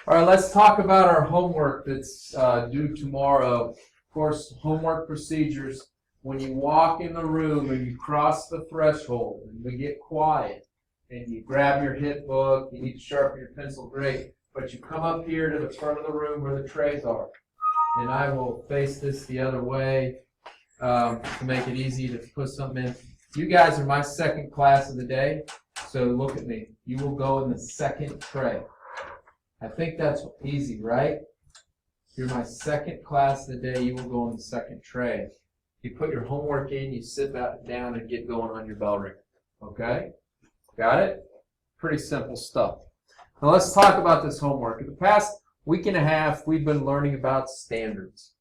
All right, let's talk about our homework that's due tomorrow. Of course, homework procedures. When you walk in the room and you cross the threshold and we get quiet and you grab your hit book, you need to sharpen your pencil, great. But you come up here to the front of the room where the trays are. And I will face this the other way to make it easy to put something in. You guys are my second class of the day, so look at me. You will go in the second tray. I think that's easy, right? You're my second class of the day, you will go in the second tray. You put your homework in, you sit back down and get going on your bell ring. Okay? Got it? Pretty simple stuff. Now let's talk about this homework. In the past week and a half, we've been learning about standards.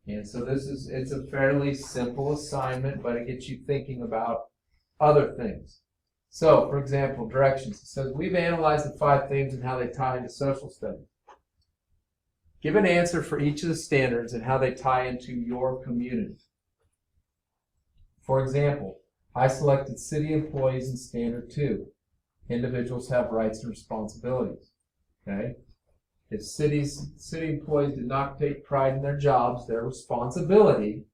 And so it's a fairly simple assignment, but it gets you thinking about other things. So, for example, directions. It says, we've analyzed the 5 themes and how they tie into social studies. Give an answer for each of the standards and how they tie into your community. For example, I selected city employees in standard 2. Individuals have rights and responsibilities. Okay? If city employees did not take pride in their jobs, their responsibility,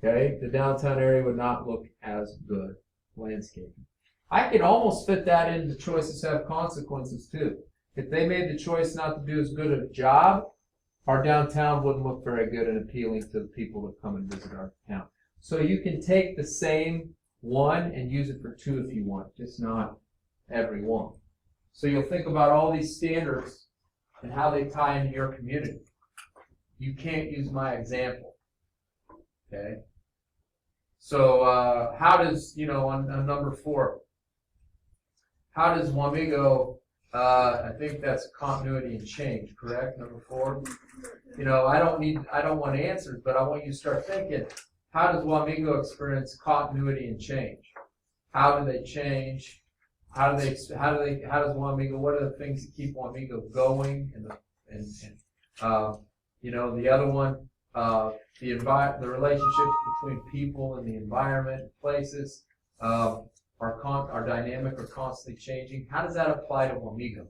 okay, the downtown area would not look as good. Landscaping. I can almost fit that into choices have consequences too. If they made the choice not to do as good a job, our downtown wouldn't look very good and appealing to the people that come and visit our town. So you can take the same one and use it for 2 if you want, just not every one. So you'll think about all these standards and how they tie into your community. You can't use my example. Okay? So how does, on number 4, how does Wamego, I think that's continuity and change, correct? Number 4. I don't want answers, but I want you to start thinking, how does Wamego experience continuity and change? How do they change? How does Wamego, what are the things that keep Wamego going? The other one, the relationships between people and the environment, places, are dynamic or constantly changing. How does that apply to Wamego?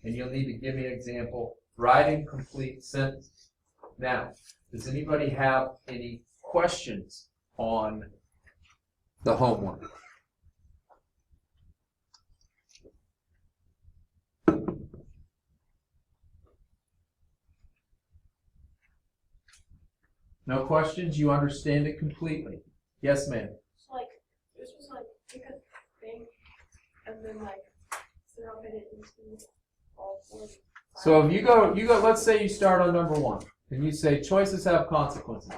And you'll need to give me an example. Writing complete sentences. Now, does anybody have any questions on the homework? No questions? You understand it completely? Yes, ma'am. So this was pick a thing and then sit up in it into all 4. So if you go, let's say you start on number 1 and you say choices have consequences.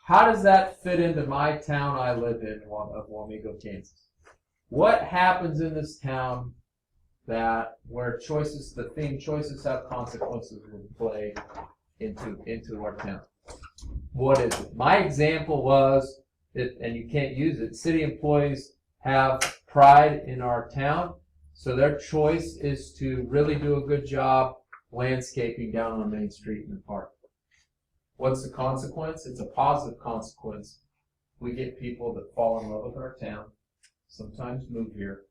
How does that fit into my town I live in of Wamego, Kansas? What happens in this town where the theme choices have consequences would play into our town? What is it? My example was, and you can't use it, city employees have pride in our town, so their choice is to really do a good job landscaping down on Main Street in the park. What's the consequence? It's a positive consequence. We get people that fall in love with our town, sometimes move here.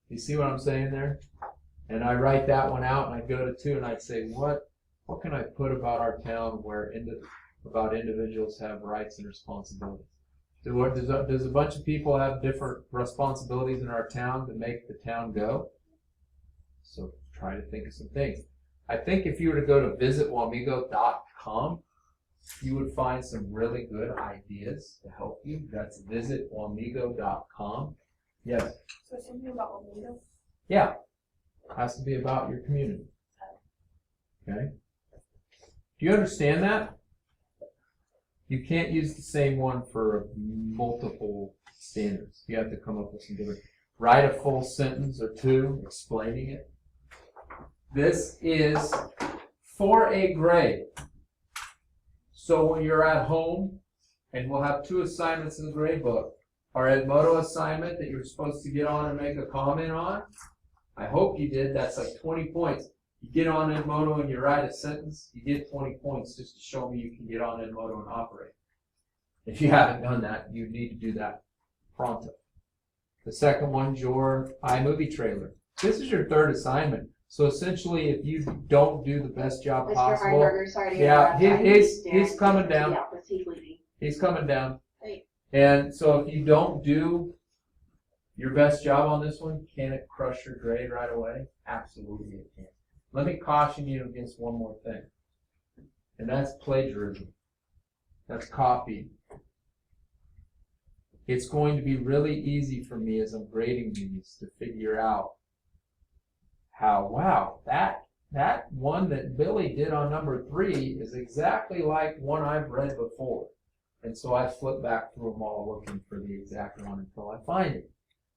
You see what I'm saying there? And I write that one out, and I go to 2, and I'd say, what can I put about our town about individuals have rights and responsibilities? Does a bunch of people have different responsibilities in our town to make the town go? So try to think of some things. I think if you were to go to visitwamego.com, you would find some really good ideas to help you. That's visitwamego.com. Yes? So something about Wamego? Yeah. It has to be about your community. Okay? Do you understand that? You can't use the same one for multiple standards. You have to come up with some different. Write a full sentence or 2 explaining it. This is for a grade. So when you're at home, and we'll have 2 assignments in the grade book. Our Edmodo assignment that you're supposed to get on and make a comment on. I hope you did. That's 20 points. You get on Edmodo and you write a sentence, you get 20 points just to show me you can get on Edmodo and operate. If you haven't done that, you need to do that pronto. The second one's your iMovie trailer. This is your 3rd assignment. So essentially, if you don't do the best job Mr. possible, Heinberger, sorry to yeah, interrupt. I he's understand. coming down. Yeah, but he's leaving. He's coming down. Hey. And so if you don't do your best job on this one, can it crush your grade right away? Absolutely it can. Let me caution you against one more thing. And that's plagiarism. That's copying. It's going to be really easy for me as I'm grading these to figure out how, wow, that one that Billy did on number 3 is exactly like one I've read before. And so I flip back through them all looking for the exact one until I find it.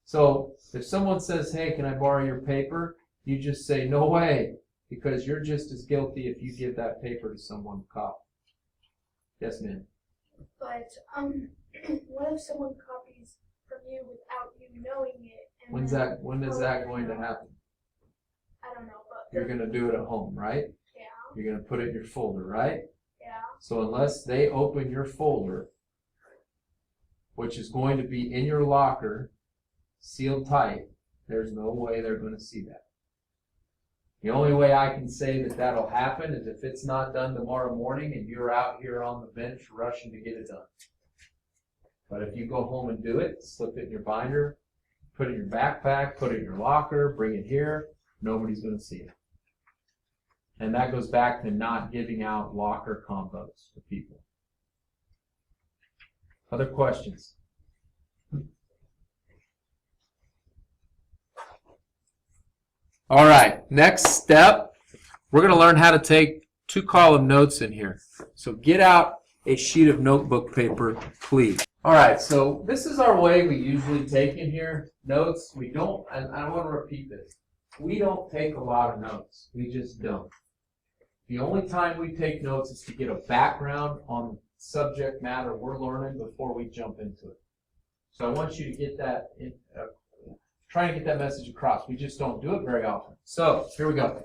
So if someone says, hey, can I borrow your paper? You just say, no way, because you're just as guilty if you give that paper to someone to copy. Yes, ma'am. But what if someone copies from you without you knowing it? And When is that going to happen? I don't know, but You're going to do it at home, right? yeah, You're going to put it in your folder, right? yeah. So unless they open your folder, which is going to be in your locker, sealed tight, there's no way they're going to see that. The only way I can say that that'll happen is if it's not done tomorrow morning and you're out here on the bench rushing to get it done. But if you go home and do it, slip it in your binder, put it in your backpack, put it in your locker, bring it here, nobody's going to see it. And that goes back to not giving out locker combos to people. Other questions? All right, next step, we're going to learn how to take 2-column notes in here. So get out a sheet of notebook paper, please. All right, so this is our way we usually take in here notes. We don't, and I want to repeat this, we don't take a lot of notes. We just don't. The only time we take notes is to get a background on the subject matter we're learning before we jump into it. So I want you to get that, trying to get that message across. We just don't do it very often. So here we go.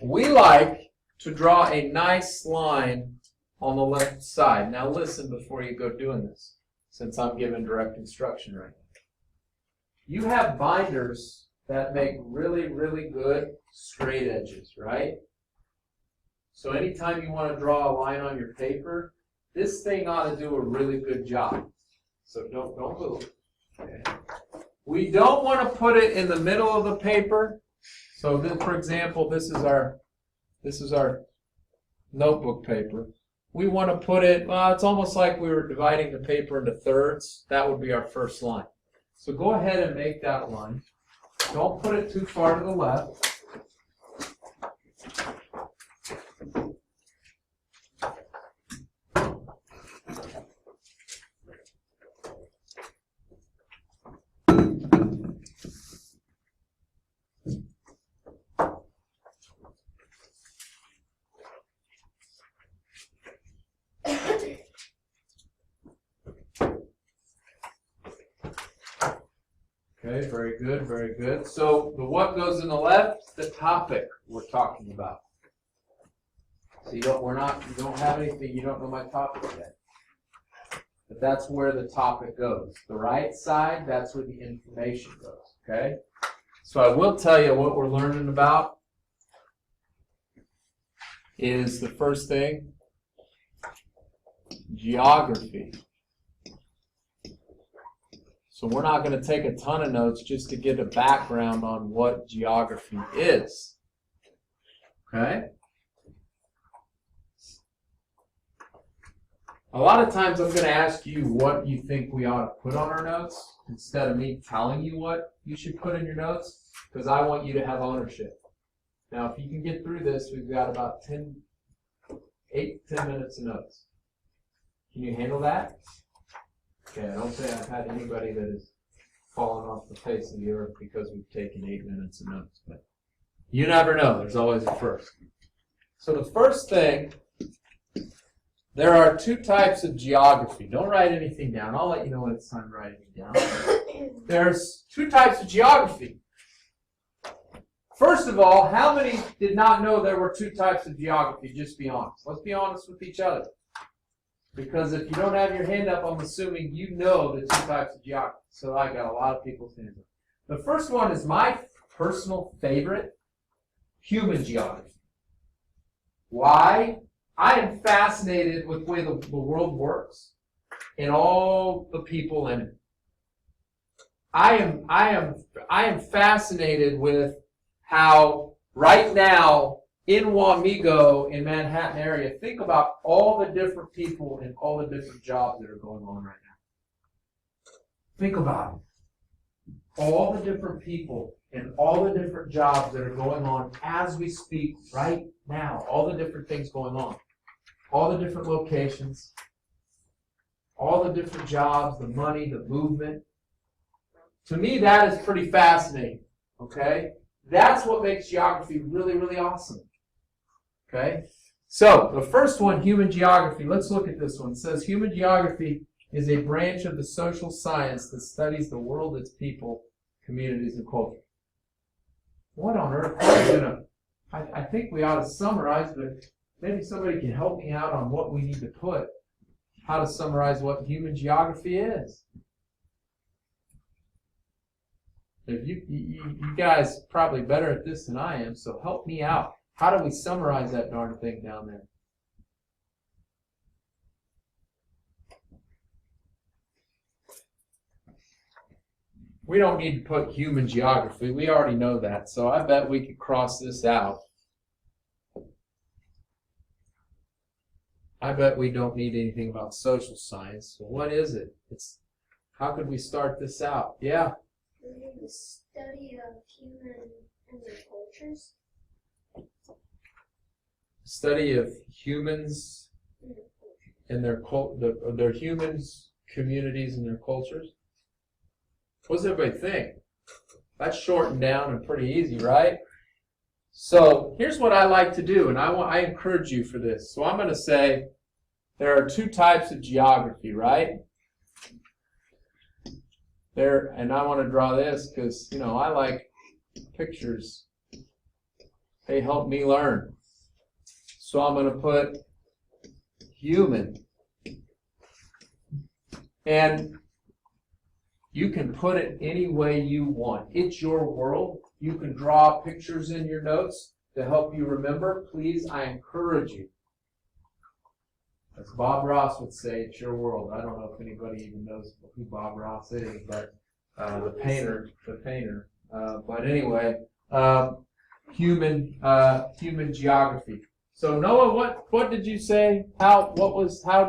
We like to draw a nice line on the left side. Now listen before you go doing this, since I'm giving direct instruction right now. You have binders that make really, really good straight edges, right? So anytime you want to draw a line on your paper, this thing ought to do a really good job. So don't move. Okay. We don't want to put it in the middle of the paper. So this, for example, this is our notebook paper. We want to put it, it's almost like we were dividing the paper into thirds. That would be our first line. So go ahead and make that a line. Don't put it too far to the left. Okay, very good, very good. So the what goes in the left, the topic we're talking about. So you don't have anything, you don't know my topic yet. But that's where the topic goes. The right side, that's where the information goes, okay? So I will tell you what we're learning about is the first thing, geography. So we're not going to take a ton of notes just to get a background on what geography is. Okay? A lot of times I'm going to ask you what you think we ought to put on our notes instead of me telling you what you should put in your notes, because I want you to have ownership. Now, if you can get through this, we've got about 8 to 10 minutes of notes. Can you handle that? Okay, I don't think I've had anybody that has fallen off the face of the earth because we've taken 8 minutes of notes. But you never know. There's always a first. So the first thing, there are 2 types of geography. Don't write anything down. I'll let you know when it's time to write anything down. There's 2 types of geography. First of all, how many did not know there were 2 types of geography? Just be honest. Let's be honest with each other. Because if you don't have your hand up, I'm assuming you know the 2 types of geography. So I got a lot of people's hands up. The first one is my personal favorite? Human geography. Why? I am fascinated with the way the world works and all the people in it. I am fascinated with how right now in Wamego, in Manhattan area, think about all the different people and all the different jobs that are going on right now. Think about it. All the different people and all the different jobs that are going on as we speak right now. All the different things going on. All the different locations. All the different jobs, the money, the movement. To me, that is pretty fascinating. Okay? That's what makes geography really, really awesome. Okay? So, the first one, human geography. Let's look at this one. It says, human geography is a branch of the social science that studies the world, its people, communities, and culture. What on earth are we gonna... I think we ought to summarize, but maybe somebody can help me out on what we need to put. How to summarize what human geography is. If you guys are probably better at this than I am, so help me out. How do we summarize that darn thing down there? We don't need to put human geography. We already know that, so I bet we could cross this out. I bet we don't need anything about social science. So what is it? How could we start this out? Yeah? The study of human and their cultures. Study of humans and their humans, communities, and their cultures. What does everybody think? That's shortened down and pretty easy, right? So here's what I like to do, and I encourage you for this. So I'm going to say there are two types of geography, right? And I want to draw this because, I like pictures. They help me learn. So I'm going to put human. And you can put it any way you want. It's your world. You can draw pictures in your notes to help you remember. Please, I encourage you. As Bob Ross would say, it's your world. I don't know if anybody even knows who Bob Ross is, but the painter. But anyway, human geography. So Noah, what did you say? How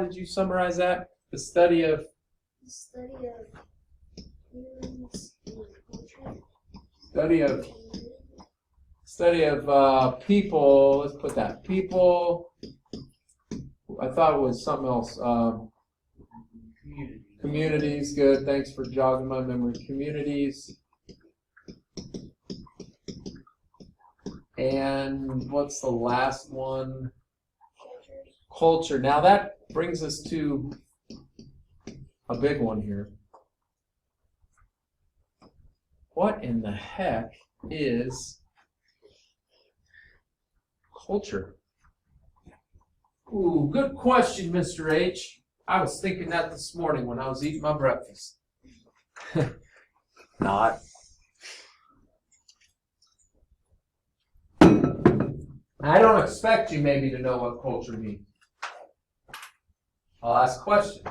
did you summarize that? The study of Humans and culture. Study of people. Let's put that. People. I thought it was something else. Communities. Good. Thanks for jogging my memory. Communities. And what's the last one? Culture. Now that brings us to a big one here. What in the heck is culture? Ooh, good question, Mr. H. I was thinking that this morning when I was eating my breakfast. Not. I don't expect you maybe to know what culture means. I'll ask a question.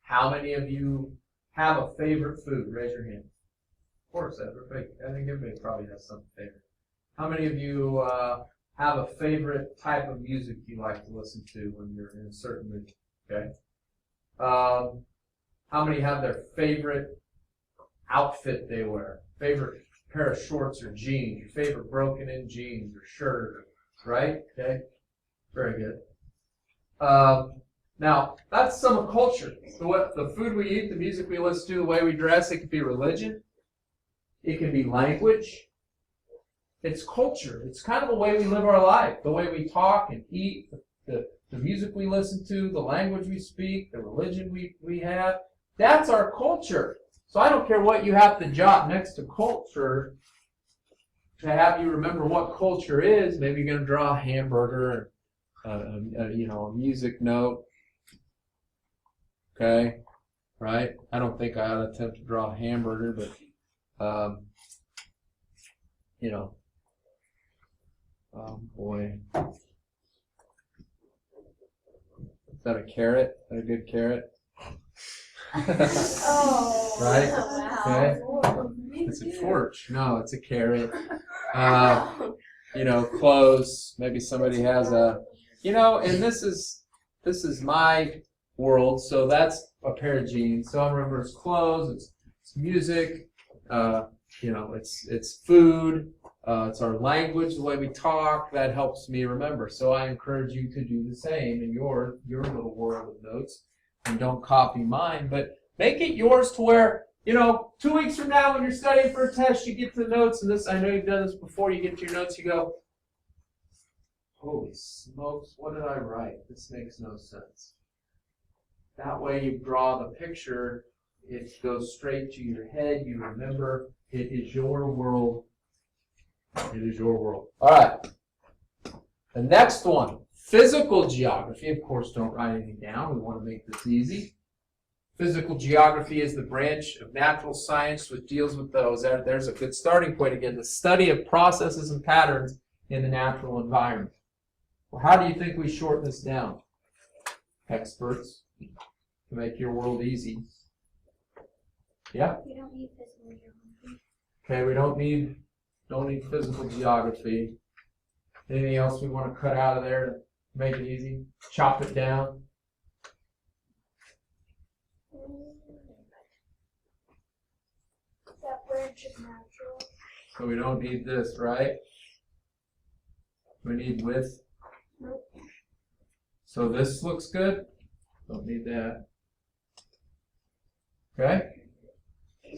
How many of you have a favorite food? Raise your hand. Of course, everybody. I think everybody probably has some favorite. How many of you have a favorite type of music you like to listen to when you're in a certain mood? Okay. How many have their favorite outfit they wear? Favorite pair of shorts or jeans? Your favorite broken-in jeans or shirt? Right? Okay. Very good. Now, that's some culture. So what the food we eat, the music we listen to, the way we dress, it could be religion. It can be language. It's culture. It's kind of the way we live our life, the way we talk and eat, the music we listen to, the language we speak, the religion we have. That's our culture. So I don't care what you have to jot next to culture to have you remember what culture is. Maybe you're going to draw a hamburger, a music note. Okay, right? I don't think I ought to attempt to draw a hamburger, but you know, oh boy. Is that a carrot? Is that a good carrot? Oh. Right? Wow. It's a torch. No, it's a carrot. You know, clothes. Maybe somebody has a, you know, and this is my world. So that's a pair of jeans. So I remember it's clothes. It's music. You know, it's food. It's our language, the way we talk. That helps me remember. So I encourage you to do the same in your little world of notes, and don't copy mine, but make it yours to where, you know, 2 weeks from now when you're studying for a test, you get to the notes, and this, I know you've done this before, you get to your notes, you go, holy smokes, what did I write? This makes no sense. That way you draw the picture, it goes straight to your head, you remember, it is your world. It is your world. All right. The next one, physical geography. Of course, don't write anything down. We want to make this easy. Physical geography is the branch of natural science which deals with those. There's a good starting point again. The study of processes and patterns in the natural environment. Well, how do you think we shorten this down? Experts, to make your world easy. Yeah? We don't need physical geography. Okay, we don't need physical geography. Anything else we want to cut out of there to make it easy? Chop it down. That branch of natural. So we don't need this, right? We need with. Nope. So this looks good. Don't need that. Okay?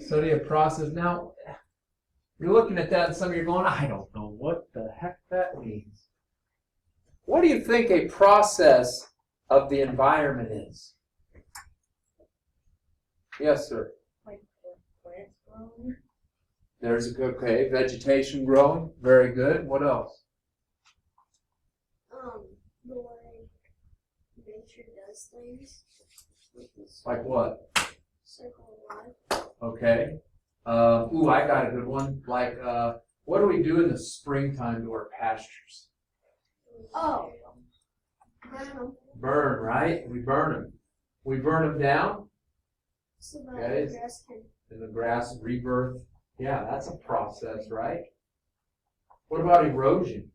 Study a process. Now, you're looking at that and some of you are going, I don't know what the heck that means. What do you think a process of the environment is? Yes, sir. Like plants growing. There's a good, okay, vegetation growing. Very good. What else? The way nature does things. Like what? Circle of life. Okay. Ooh, I got a good one. Like, what do we do in the springtime to our pastures? Oh. Burn them. Burn, right? We burn them. We burn them down, So that Okay. the grass can. and the grass rebirth. Yeah, that's a process, right? What about erosion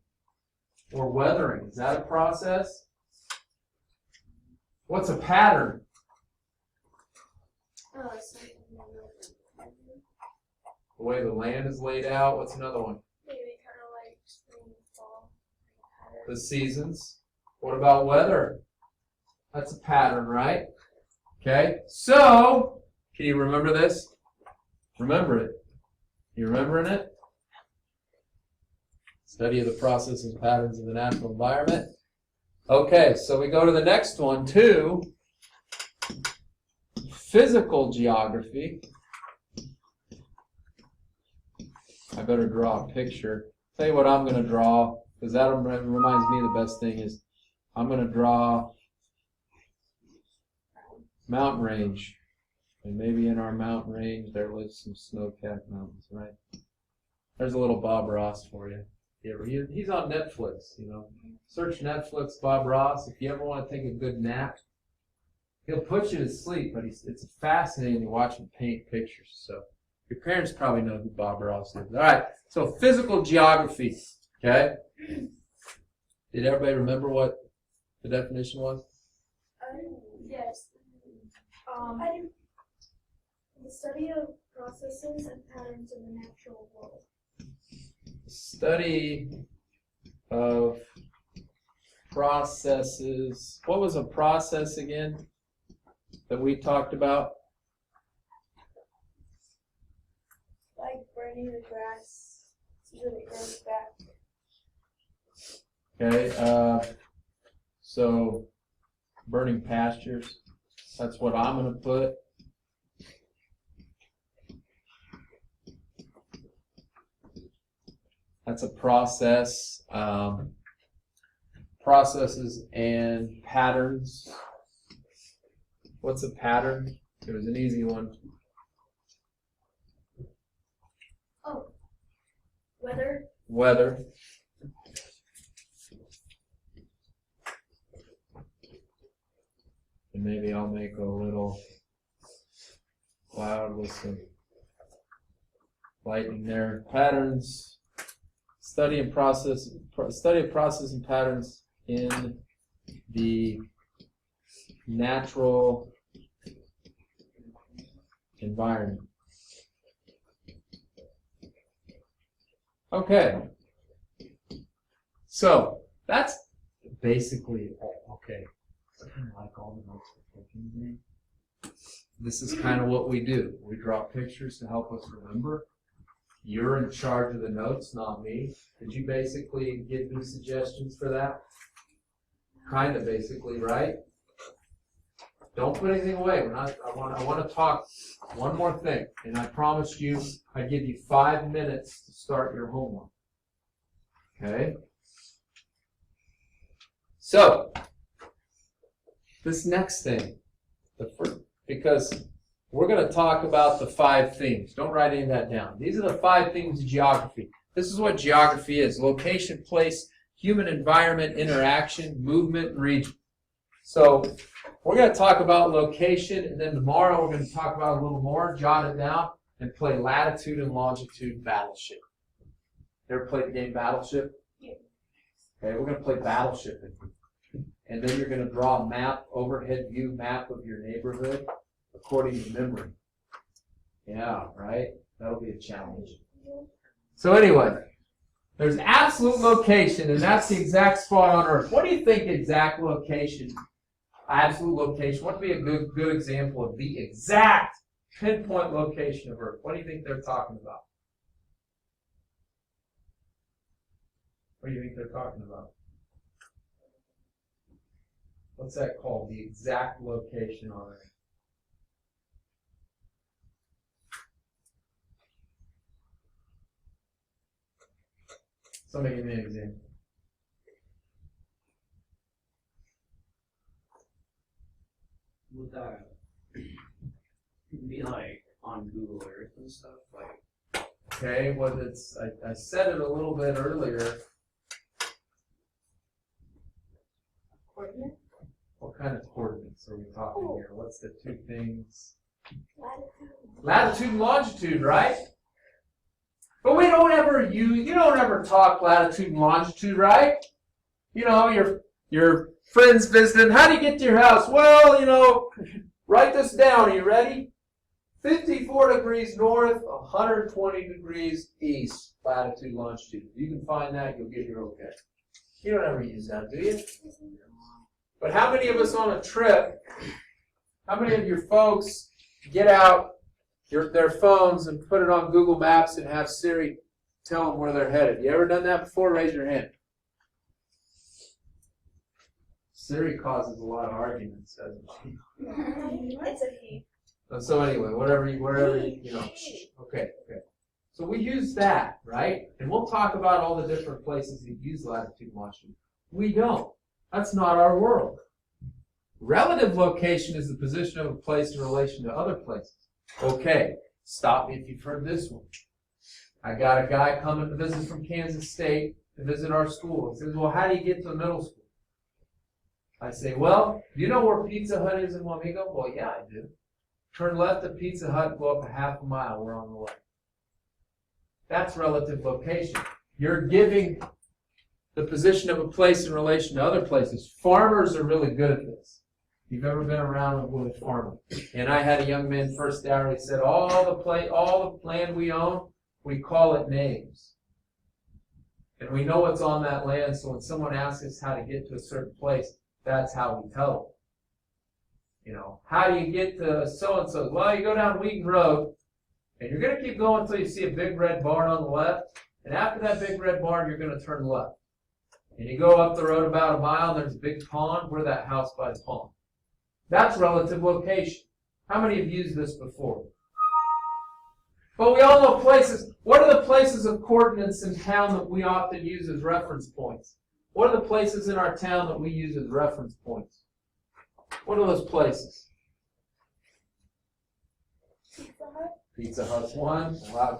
or weathering? Is that a process? What's a pattern? Something like The way the land is laid out. What's another one? maybe kind of like spring, fall. The seasons. What about weather? That's a pattern, right? Okay, so, can you remember this? Remember it. You remembering it? Study of the processes and patterns of the natural environment. Okay, so we go to the next one, too. Physical geography. I better draw a picture. Tell you what I'm going to draw, because that reminds me the best thing is I'm going to draw mountain range. And maybe in our mountain range there lives some snow-capped mountains, right? There's a little Bob Ross for you. He's on Netflix, you know. Search Netflix Bob Ross. If you ever want to take a good nap, he'll put you to sleep, but it's fascinating to watch him paint pictures. So your parents probably know who Bob Ross is. All right, so physical geography, okay? Did everybody remember what the definition was? Yes. The study of processes and patterns in the natural world. Study of processes. What was a process again that we talked about? Like burning the grass so that it grows back. Okay, so burning pastures. That's what I'm going to put. That's a process. Processes and patterns. What's a pattern? It was an easy one. Oh. Weather. Weather. And maybe I'll make a little cloud with some lightning there. Patterns. Study of process and patterns in the natural environment. Okay. So that's basically okay. Like all the notes we're taking today. This is kind of what we do. We draw pictures to help us remember. You're in charge of the notes, not me. Did you basically give me suggestions for that? Kind of basically, right? Don't put anything away. We're not. I want to talk one more thing, and I promised you I'd give you 5 minutes to start your homework. Okay. So this next thing, because we're going to talk about the 5 themes. Don't write any of that down. These are the 5 themes of geography. This is what geography is: location, place, human environment, interaction, movement, and region. So we're going to talk about location, and then tomorrow we're going to talk about a little more, jot it down, and play latitude and longitude Battleship. Ever played the game Battleship? Yeah. Okay, we're going to play Battleship. And then you're going to draw a map, overhead view map of your neighborhood according to memory. Yeah, right? That'll be a challenge. So anyway, there's absolute location, and that's the exact spot on Earth. What do you think exact location, absolute location, what would be a good example of the exact pinpoint location of Earth? What do you think they're talking about? What do you think they're talking about? What's that called? The exact location on Earth. Somebody give me an example. Would that be like on Google Earth and stuff? Like, Okay, well, I said it a little bit earlier. Coordinate. What kind of coordinates are we talking here? What's the 2 things? Latitude. Latitude and longitude, right? But we don't ever you don't ever talk latitude and longitude, right? You know, your friends visiting, how do you get to your house? Well, you know, write this down. Are you ready? 54 degrees north, 120 degrees east, latitude, longitude. If you can find that, you'll get your okay. You don't ever use that, do you? But how many of us on a trip, how many of your folks get out their phones and put it on Google Maps and have Siri tell them where they're headed? You ever done that before? Raise your hand. Siri causes a lot of arguments, doesn't she? It's a he. So anyway, wherever you know. Okay. So we use that, right? And we'll talk about all the different places that use latitude and longitude. We don't. That's not our world. Relative location is the position of a place in relation to other places. Okay, stop me if you've heard this one. I got a guy coming to visit from Kansas State to visit our school. He says, well, how do you get to middle school? I say, well, do you know where Pizza Hut is in Wamego? Well, yeah, I do. Turn left at Pizza Hut, go up a half a mile. We're on the way. That's relative location. You're giving the position of a place in relation to other places. Farmers are really good at this. If you've ever been around with a farmer. And I had a young man first hour, he said, all the land we own, we call it names. And we know what's on that land, so when someone asks us how to get to a certain place, that's how we tell them. You know, how do you get to so-and-so? Well, you go down Wheaton Road, and you're going to keep going until you see a big red barn on the left. And after that big red barn, you're going to turn left. And you go up the road about a mile, there's a big pond. We're that house by the pond. That's relative location. How many have used this before? But we all know places. What are the places of coordinates in town that we often use as reference points? What are the places in our town that we use as reference points? What are those places? Pizza Hut. Pizza Hut's one. Wow,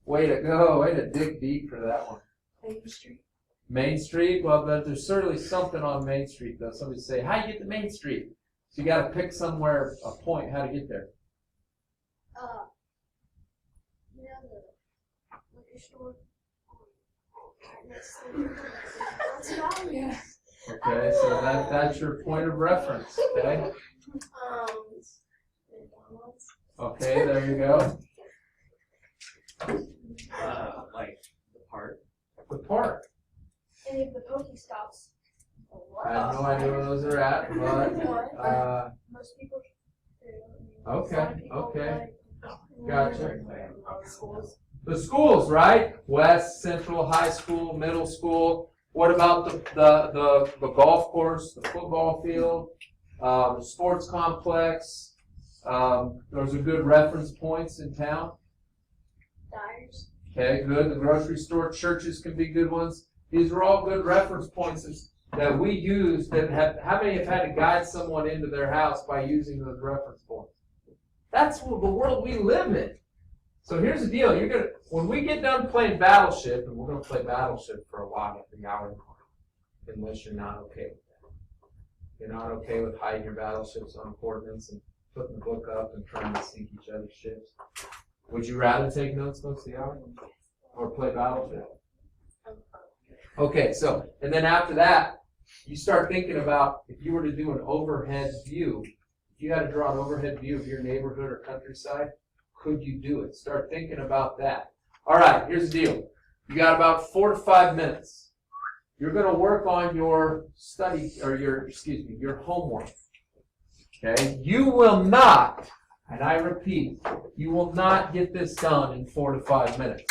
Way to go. Way to dig deep for that one. Main Street. Main Street? Well, but there's certainly something on Main Street, though. Somebody say, how you get to Main Street? So you got to pick somewhere, a point, how to get there. You know the liquor store? Right next to the house? Yeah. Okay, so that's your point of reference, okay? McDonald's. Okay, there you go. Like the park. The park. Any of the Pokestops. I have no idea where those are at, but, Most people do. Okay, A lot of people okay. like- Gotcha. Schools. the schools, right? West, Central, High School, Middle School. What about the golf course, the football field, the sports complex? Those are good reference points in town. Dyers. Okay, good. The grocery store, churches can be good ones. These are all good reference points that we use that how many have had to guide someone into their house by using those reference points? That's the world we live in. So here's the deal. When we get done playing Battleship, and we're going to play Battleship for a while, the hour mark, unless you're not okay with that. You're not okay with hiding your battleships on coordinates and putting the book up and trying to sink each other's ships. Would you rather take notes most of the hour or play Battleship? Okay, and then after that, you start thinking about if you were to do an overhead view, if you had to draw an overhead view of your neighborhood or countryside, could you do it? Start thinking about that. All right, here's the deal. You got about 4 to 5 minutes. You're going to work on your study, or your homework. Okay? You will not, and I repeat, you will not get this done in 4 to 5 minutes.